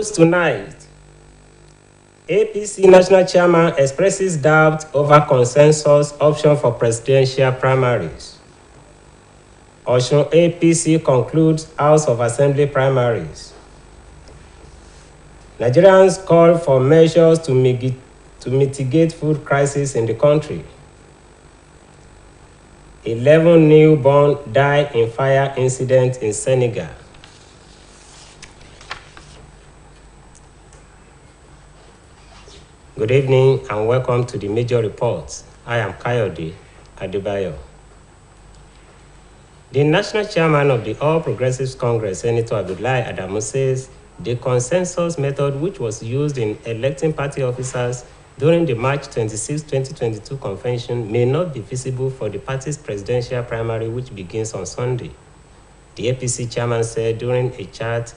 News tonight. APC National Chairman expresses doubt over consensus option for presidential primaries. Osun APC concludes House of Assembly primaries. Nigerians call for measures to mitigate food crisis in the country. 11 newborn die in fire incident in Senegal. Good evening and welcome to the major reports. I am Kayode Adebayo. The national chairman of the All Progressives Congress, Senator Abdullahi Adamu, says the consensus method which was used in electing party officers during the March 26, 2022 convention may not be feasible for the party's presidential primary, which begins on Sunday. The APC chairman said during a chat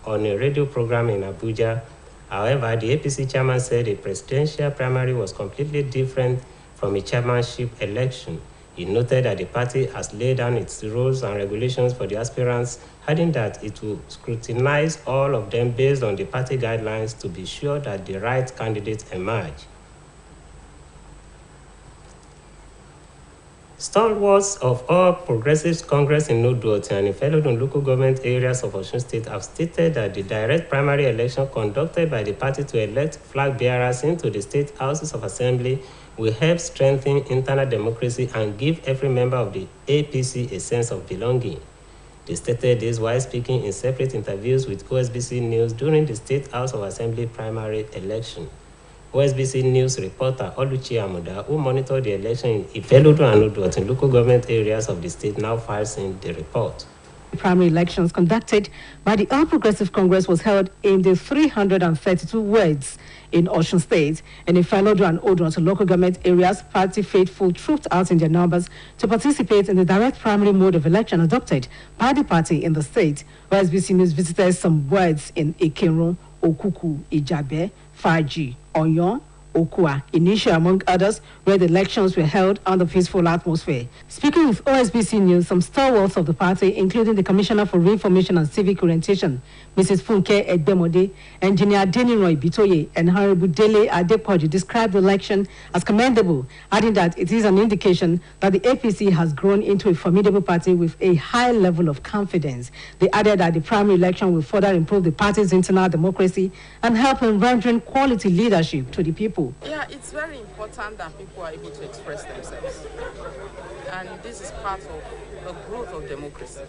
on a radio program in Abuja. However, the APC chairman said a presidential primary was completely different from a chairmanship election. He noted that the party has laid down its rules and regulations for the aspirants, adding that it will scrutinize all of them based on the party guidelines to be sure that the right candidates emerge. Stalwarts of All Progressives Congress in Odo and in Felodun local government areas of Osun State have stated that the direct primary election conducted by the party to elect flag bearers into the state houses of assembly will help strengthen internal democracy and give every member of the APC a sense of belonging. They stated this while speaking in separate interviews with OSBC News during the State House of Assembly primary election. OSBC News reporter Oluchi Amuda, who monitored the election in Ifelodo and Odo in local government areas of the state, now files in the report. The primary elections conducted by the All Progressive Congress was held in the 332 wards in Osun State and in Ifelodo and Odo local government areas. Party faithful trooped out in their numbers to participate in the direct primary mode of election adopted by the party in the state. OSBC News visited some wards in Ikerun, Okuku, Ijabe, Faji, Oyon, Okua, Inisha, among others, where the elections were held under peaceful atmosphere. Speaking with OSBC News, some stalwarts of the party, including the Commissioner for Reformation and Civic Orientation, Mrs. Funke Egbemode, Engineer Deniroy Bitoye, and Honorable Dele Adepoju, described the election as commendable, adding that it is an indication that the APC has grown into a formidable party with a high level of confidence. They added that the primary election will further improve the party's internal democracy and help in rendering quality leadership to the people. Yeah, it's very important that people are able to express themselves. And this is part of the growth of democracy.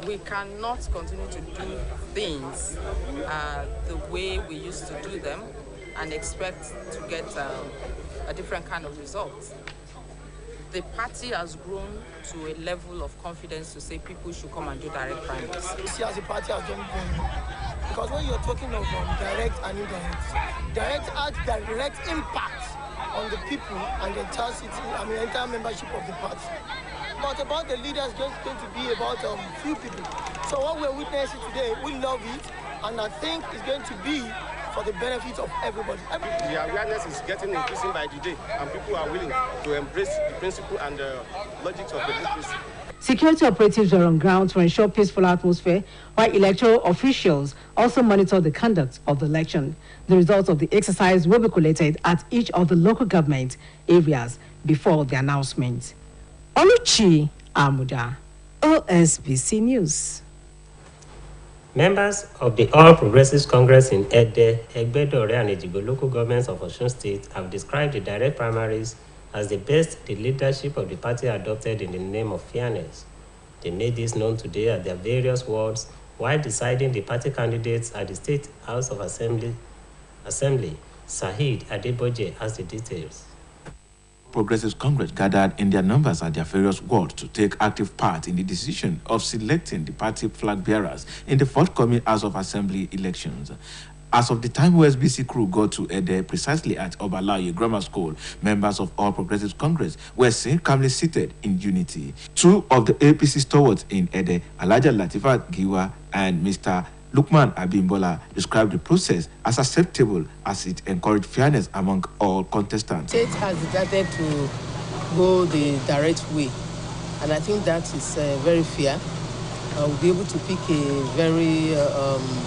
We cannot continue to do things the way we used to do them and expect to get a different kind of result. The party has grown to a level of confidence to say people should come and do direct primaries. See, as a party has done because when you're talking of direct and indirect, direct has direct impact on the people and the entire city, the entire membership of the party. But about the leaders, just going to be about few people. So what we're witnessing today, we love it, and I think it's going to be for the benefit of everybody. The awareness is getting increasing by the day, and people are willing to embrace the principle and the logics of democracy. Security operatives were on ground to ensure peaceful atmosphere, while electoral officials also monitor the conduct of the election. The results of the exercise will be collated at each of the local government areas before the announcement. Oluchi Amuda, OSBC News. Members of the All Progressives Congress in Ede, Egbedore, and Ejigbo local governments of Osun State have described the direct primaries as the best the leadership of the party adopted in the name of fairness. They made this known today at their various wards while deciding the party candidates at the State House of Assembly. Sahid Adeboje has the details. Progressive Congress gathered in their numbers at their various wards to take active part in the decision of selecting the party flag bearers in the forthcoming House of Assembly elections. As of the time OSBC crew got to Ede, precisely at Obalaye Grammar School, members of All Progressives Congress were seen calmly seated in unity. Two of the APC stalwarts in Ede, Alhaja Latifat Giwa and Mr. Lukman Abimbola, described the process as acceptable as it encouraged fairness among all contestants. The state has decided to go the direct way, and I think that is very fair. we'll be able to pick a very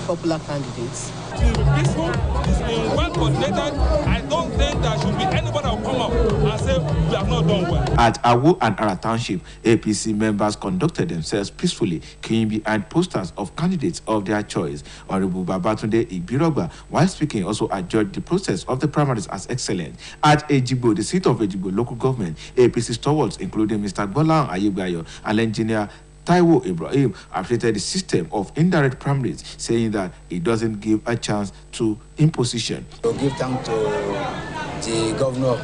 popular candidate. It will be peaceful, it's been well coordinated. I don't think there should be anybody who will come up and say we have not done well. At Awu and Ara Township, APC members conducted themselves peacefully, queuing behind posters of candidates of their choice. Honorable Babatunde Ibirogba, while speaking, also adjudged the process of the primaries as excellent. At Ejigbo, the seat of Ejigbo local government, APC stalwarts, including Mr. Golan Ayegbayo and engineer Taiwo Ibrahim, appreciated the system of indirect primaries, saying that it doesn't give a chance to imposition. To give thanks to the governor,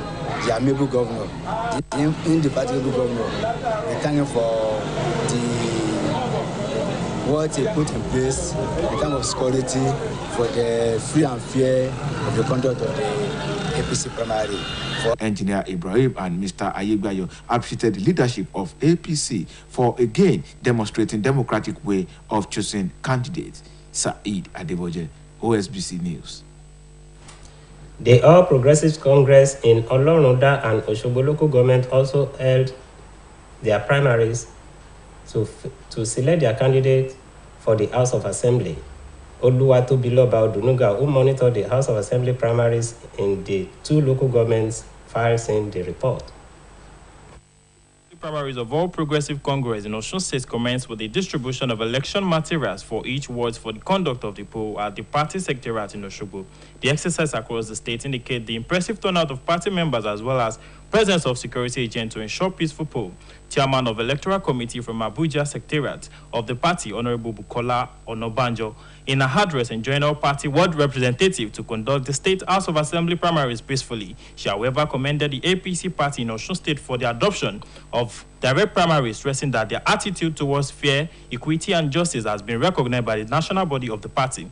the amiable governor, the indefatigable governor. We thank him for what he put in place in terms of security, for the free and fair of the conduct of the APC primary. Engineer Ibrahim and Mr. Ayegbayo appreciated the leadership of APC for again demonstrating democratic way of choosing candidates. Saeed Adeboje, OSBC News. The All Progressives Congress in Olorunoda and Osogbo local government also held their primaries to select their candidate for the House of Assembly. Oluwatobiloba Odunuga, who monitored the House of Assembly primaries in the two local governments, files in the report. The primaries of All Progressive Congress in Osun State commenced with the distribution of election materials for each ward for the conduct of the poll at the party secretariat in Osogbo. The exercise across the state indicate the impressive turnout of party members as well as presence of security agents to ensure peaceful poll. Chairman of Electoral Committee from Abuja Secretariat of the party, Honorable Bukola Onobanjo, in a address enjoined all party ward representative to conduct the State House of Assembly primaries peacefully. She, however, commended the APC party in Osun State for the adoption of direct primaries, stressing that their attitude towards fair, equity, and justice has been recognized by the national body of the party.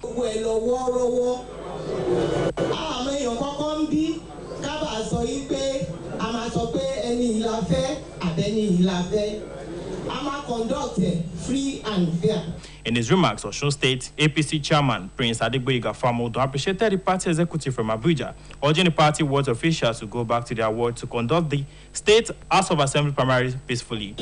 Free and fair. In his remarks, Osun State APC Chairman Prince Adegboyega Famodo appreciated the party executive from Abuja, urging the party ward officials to go back to their ward to conduct the State House of Assembly primaries peacefully.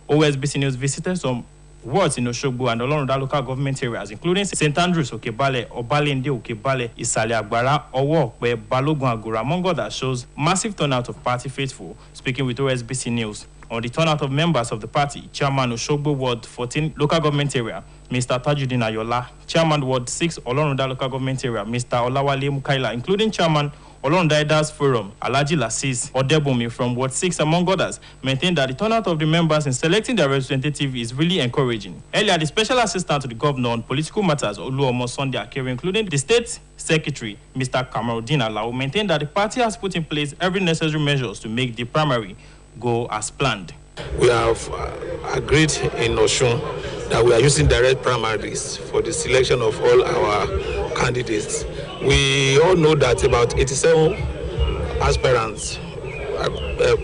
OSBC News visited some wards in Osogbo and Olorunoda local government areas, including St. Andrews, Okebale, Obalende, Okebale, Isale Agbara, Owo, where Balogun Agura, among others, shows massive turnout of party faithful. Speaking with OSBC News on the turnout of members of the party, Chairman Osogbo Ward 14 local government area, Mr. Tajudin Ayola, Chairman Ward 6 Olorunoda local government area, Mr. Olawale Mukaila, including Chairman Olorunoda Forum, Alhaji Lassis Odebumi from Ward 6, among others, maintained that the turnout of the members in selecting their representative is really encouraging. Earlier, the Special Assistant to the Governor on Political Matters, Oluomo Sunday Akere, including the State Secretary, Mr. Kamaruddin Alao, maintained that the party has put in place every necessary measures to make the primary go as planned. We have agreed in Osun that we are using direct primaries for the selection of all our candidates. We all know that about 87 aspirants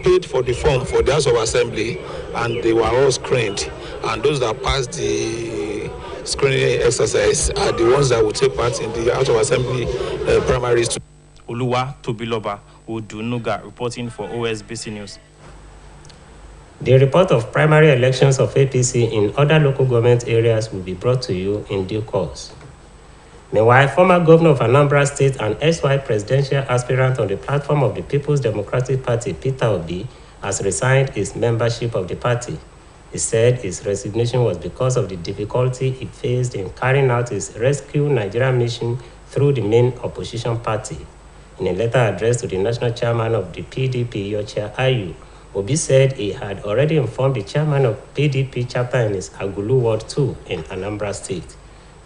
paid for the form for the House of Assembly, and they were all screened. And those that passed the screening exercise are the ones that will take part in the House of Assembly primaries. Oluwatobiloba Odunuga reporting for OSBC News. The report of primary elections of APC in other local government areas will be brought to you in due course. Meanwhile, former governor of Anambra State and ex-wife presidential aspirant on the platform of the People's Democratic Party, Peter Obi, has resigned his membership of the party. He said his resignation was because of the difficulty he faced in carrying out his Rescue Nigeria mission through the main opposition party. In a letter addressed to the national chairman of the PDP, Yochia Ayu, Obi said he had already informed the chairman of PDP chapter in his Agulu Ward 2 in Anambra State.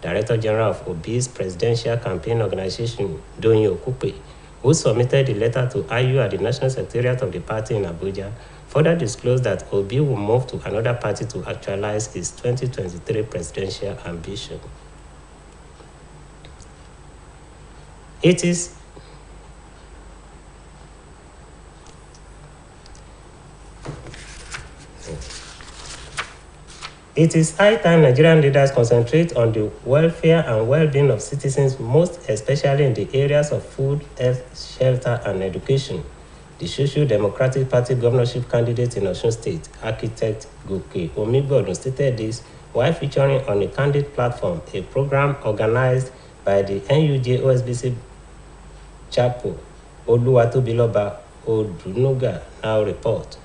Director General of Obi's presidential campaign organization, Donyo Okupe, who submitted the letter to Ayu at the National Secretariat of the party in Abuja, further disclosed that Obi will move to another party to actualize his 2023 presidential ambition. It It is high time Nigerian leaders concentrate on the welfare and well-being of citizens, most especially in the areas of food, health, shelter, and education. The Social Democratic Party governorship candidate in Osun State, architect Goke Omigbodo, stated this while featuring on a candid platform, a program organized by the NUJ OSBC chapel. Oluwatobiloba Odunuga now report.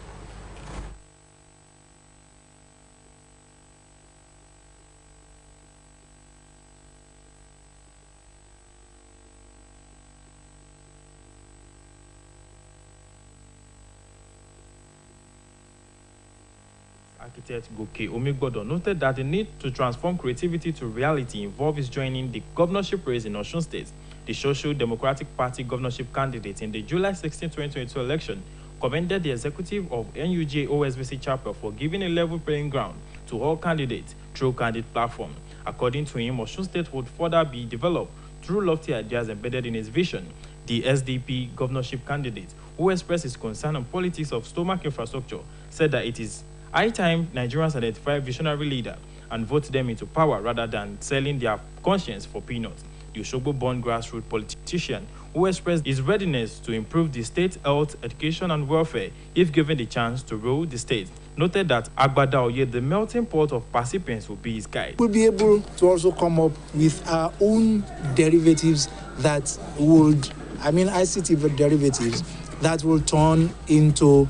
Architect Goke Omigbodo noted that the need to transform creativity to reality involves joining the governorship race in Osun State. The Social Democratic Party governorship candidate in the July 16, 2022 election commended the executive of NUJ OSBC chapter for giving a level playing ground to all candidates through candid platform. According to him, Osun State would further be developed through lofty ideas embedded in his vision. The SDP governorship candidate, who expressed his concern on politics of stomach infrastructure, said that it is high time Nigerians identify a visionary leader and vote them into power rather than selling their conscience for peanuts. The Osogbo-born grassroots politician, who expressed his readiness to improve the state's health, education, and welfare if given the chance to rule the state, noted that Agbada Oye, the melting pot of participants, will be his guide. We'll be able to also come up with our own derivatives that would, ICT derivatives that will turn into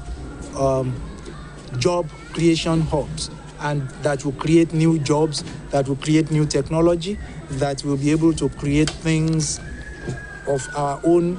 job creation hubs, and that will create new jobs, that will create new technology, that will be able to create things of our own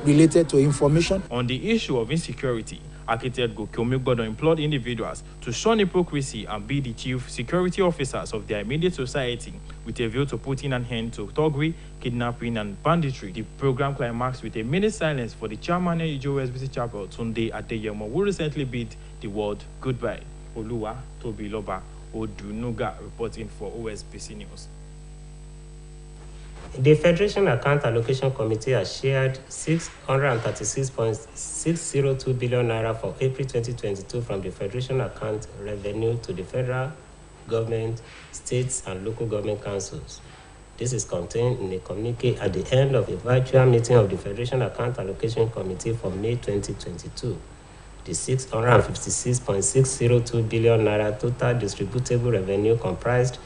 related to information. On the issue of insecurity, architect Goke Omigbodo implored individuals to shun hypocrisy and be the chief security officers of their immediate society with a view to putting an end to thuggery, kidnapping, and banditry. The program climaxed with a minute silence for the chairman of OSBC Chapel, Tunde Adeyemo, who recently bid the world goodbye. Oluwatobiloba Odunuga reporting for OSBC News. The Federation Account Allocation Committee has shared 636.602 billion naira for April 2022 from the Federation Account revenue to the federal government, states, and local government councils. This is contained in a communique at the end of a virtual meeting of the Federation Account Allocation Committee for May 2022. The 656.602 billion naira total distributable revenue comprised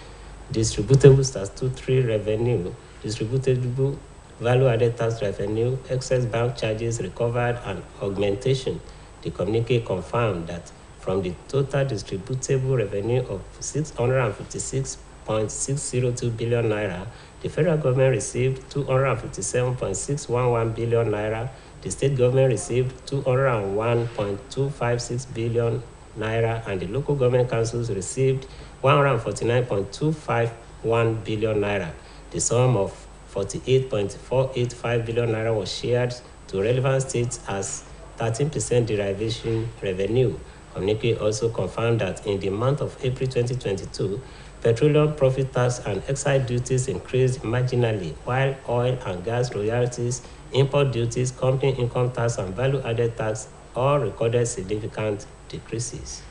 distributable statutory revenue, distributable value-added tax revenue, excess bank charges recovered, and augmentation. The communique confirmed that from the total distributable revenue of 656.602 billion naira, the federal government received 257.611 billion naira, the state government received 201.256 billion naira, and the local government councils received 149.251 billion naira. The sum of 48.485 billion naira was shared to relevant states as 13% derivation revenue. Communique also confirmed that in the month of April 2022, petroleum profit tax and excise duties increased marginally, while oil and gas royalties, import duties, company income tax, and value-added tax all recorded significant decreases.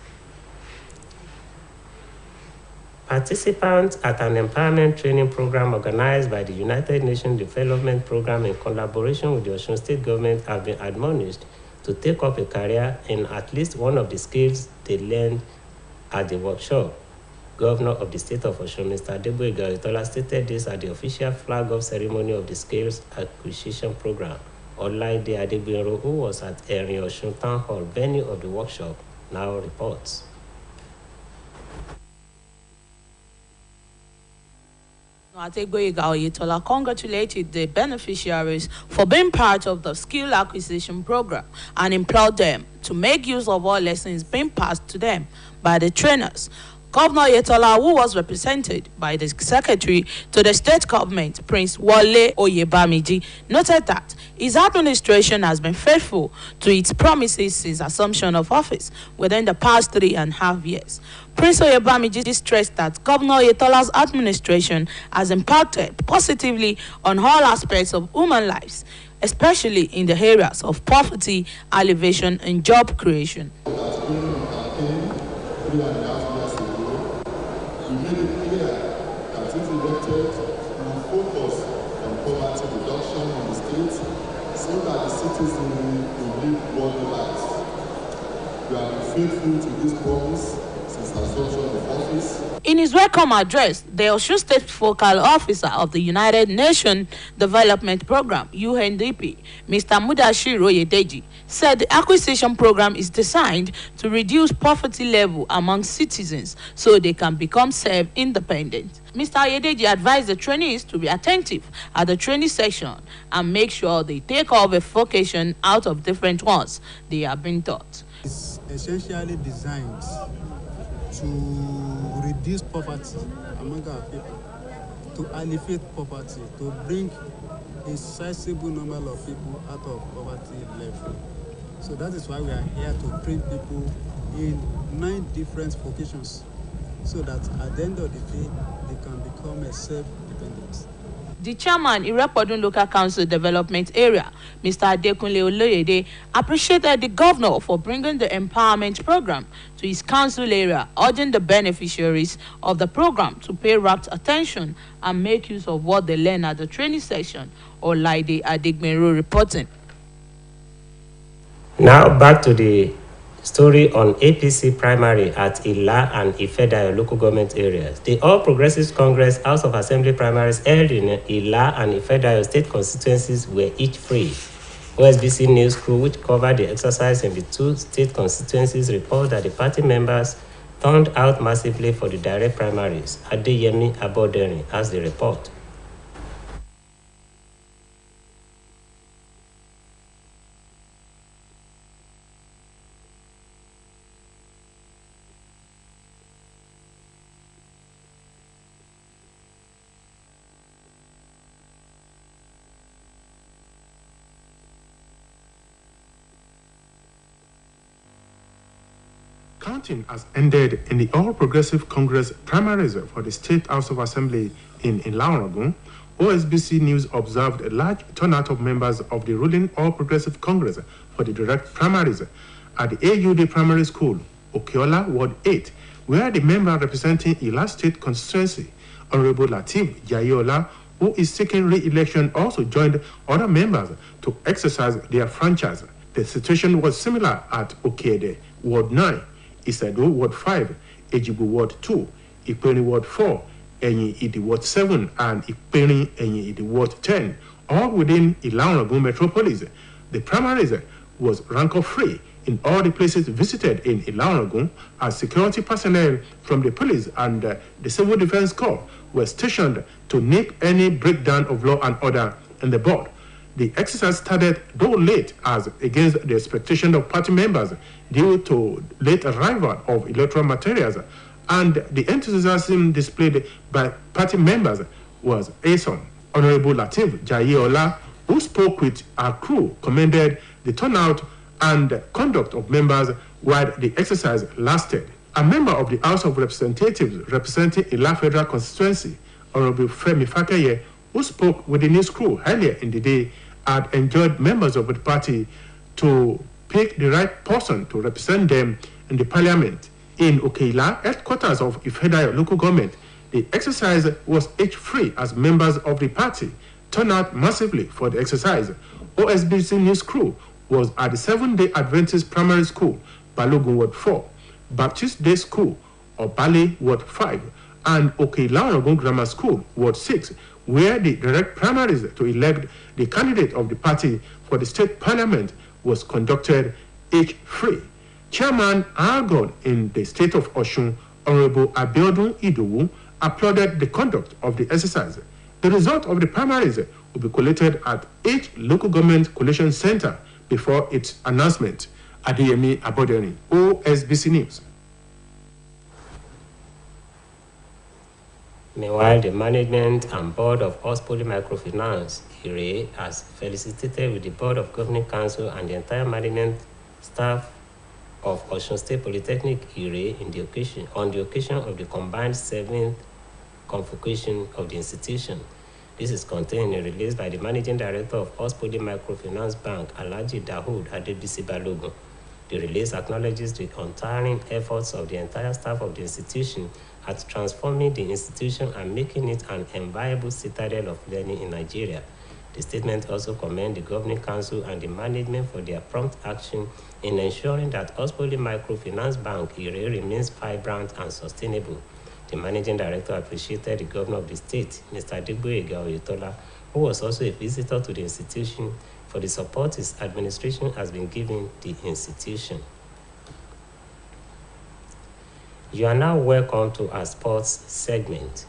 Participants at an empowerment training program organized by the United Nations Development Program in collaboration with the Osun State government have been admonished to take up a career in at least one of the skills they learned at the workshop. Governor of the state of Osun, Mr. Adeboyega Oyetola, stated this at the official flag-off ceremony of the Skills Acquisition Program. Olaide Adeboyero, who was at Erin Osun Town Hall venue of the workshop, now reports. Adeboyega Oyetola congratulated the beneficiaries for being part of the skill acquisition program and implored them to make use of all lessons being passed to them by the trainers. Governor Oyetola, who was represented by the Secretary to the State Government, Prince Wale Oyebamiji, noted that his administration has been faithful to its promises since assumption of office within the past 3.5 years. Prince Oyebamiji stressed that Governor Oyetola's administration has impacted positively on all aspects of human lives, especially in the areas of poverty, alleviation, and job creation. so that the citizens will live godly lives. We have been faithful to this promise since assumption of office. In his welcome address, the Osun State Focal Officer of the United Nations Development Program, UNDP, Mr. Mudashiru Oyedeji, said the acquisition program is designed to reduce poverty level among citizens so they can become self-independent. Mr. Oyedeji advised the trainees to be attentive at the training session and make sure they take all the vocation out of different ones they are being taught. It's essentially designed to reduce poverty among our people, to alleviate poverty, to bring a sizable number of people out of poverty level. So that is why we are here to train people in 9 different vocations, so that at the end of the day, they can become a self-dependent. The chairman, Irepodun Local Council Development Area, Mr. Adekunle Oloyede, appreciated the governor for bringing the empowerment program to his council area, urging the beneficiaries of the program to pay rapt attention and make use of what they learn at the training session. Olaide Adegbero reporting. Now back to the story on APC primary at Ila and Ifedayo local government areas. The All Progressives Congress House of Assembly primaries held in Ila and Ifedayo state constituencies were each free. OSBC news crew, which covered the exercise in the 2 state constituencies, report that the party members turned out massively for the direct primaries. Adeyemi Abodeni has the report. Counting has ended in the All Progressive Congress primaries for the State House of Assembly in Ilorin. OSBC News observed a large turnout of members of the ruling All Progressive Congress for the direct primaries at the AUD Primary School, Okiola, Ward 8, where the member representing Ila State constituency, Honorable Lateef Jayeola, who is seeking re-election, also joined other members to exercise their franchise. The situation was similar at Okede, Ward 9, Isado, Ward 5, Ejibu, Ward 2, Ipeni, Ward 4, Enyi Idi, Ward 7, and Ipeni, Enyi Idi, Ward 10, all within Ilorin metropolis. The primaries was rancor-free in all the places visited in Ilorin, as security personnel from the police and the Civil Defense Corps were stationed to nip any breakdown of law and order in the board. The exercise started, though late, as against the expectation of party members due to late arrival of electoral materials, and the enthusiasm displayed by party members was awesome. Honorable Lateef Jayeola, who spoke with our crew, commended the turnout and conduct of members while the exercise lasted. A member of the House of Representatives representing Ila Federal Constituency, Honorable Femi Fakeye, who spoke with the news crew earlier in the day, had enjoyed members of the party to pick the right person to represent them in the parliament. In Okeila, headquarters of Ifedayo local government, the exercise was age-free as members of the party turned out massively for the exercise. OSBC news crew was at the 7-day Adventist Primary School, Balogun Ward 4, Baptist Day School, Obale Ward 5, and Okeila Grammar School, Ward 6, where the direct primaries to elect the candidate of the party for the state parliament was conducted age-free. Chairman Argon in the state of Osun, Honorable Abiodun Idowu, applauded the conduct of the exercise. The result of the primaries will be collated at each local government collation center before its announcement. Adeyemi Abodeni, OSBC News. Meanwhile, the management and board of Ospoli Microfinance, IRE, has felicitated with the board of governing council and the entire management staff of Osun State Polytechnic, IRE, on the occasion of the combined 7th convocation of the institution. This is contained in a release by the managing director of Ospoli Microfinance Bank, Alhaji Dahoud Adebisi Balogun. The release acknowledges the untiring efforts of the entire staff of the institution at transforming the institution and making it an enviable citadel of learning in Nigeria. The statement also commended the Governing Council and the management for their prompt action in ensuring that Ospoli Microfinance Bank Ire remains vibrant and sustainable. The Managing Director appreciated the Governor of the state, Mr. Adegboyega Oyetola, who was also a visitor to the institution, for the support his administration has been giving the institution. You are now welcome to our sports segment.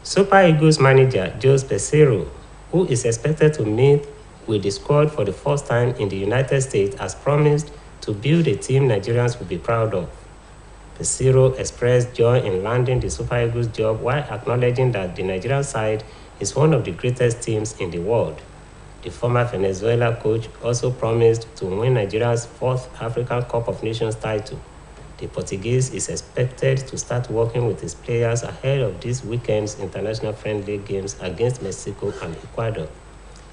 Super Eagles manager Jose Peseiro, who is expected to meet with the squad for the first time in the United States, has promised to build a team Nigerians will be proud of. Peseiro expressed joy in landing the Super Eagles job while acknowledging that the Nigerian side is one of the greatest teams in the world. The former Venezuela coach also promised to win Nigeria's 4th African Cup of Nations title. The Portuguese is expected to start working with his players ahead of this weekend's international friendly games against Mexico and Ecuador.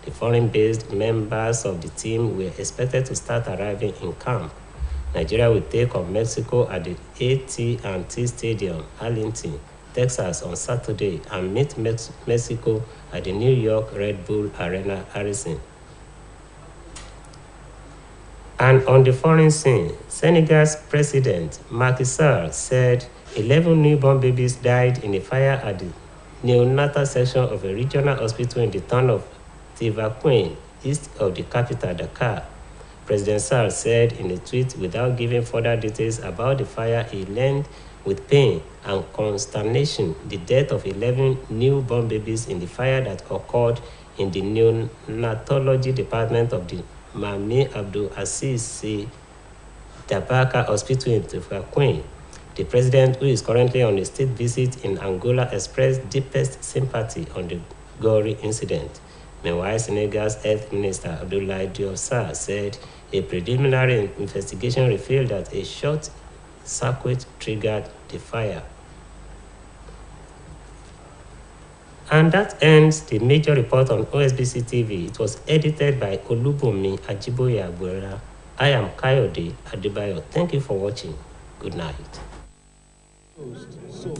The foreign-based members of the team were expected to start arriving in camp. Nigeria will take on Mexico at the AT&T Stadium, Arlington, Texas on Saturday and meet Mexico at the New York Red Bull Arena, Harrison. And on the foreign scene, Senegal's President Macky Sall said 11 newborn babies died in a fire at the neonatal section of a regional hospital in the town of Tivaouane, east of the capital, Dakar. President Sall said in a tweet, without giving further details about the fire, he learned with pain and consternation the death of 11 newborn babies in the fire that occurred in the neonatology department of the Mami Abdul Aziz Dabaka Hospital in Tivaouane. The president, who is currently on a state visit in Angola, expressed deepest sympathy on the gory incident. Meanwhile, Senegal's Health Minister Abdoulaye Diouf Sarr said a preliminary investigation revealed that a short circuit triggered the fire. And that ends the major report on OSBC TV. It was edited by Olubunmi Ajiboye Agbera. I am Kayode Adebayo. Thank you for watching. Good night. So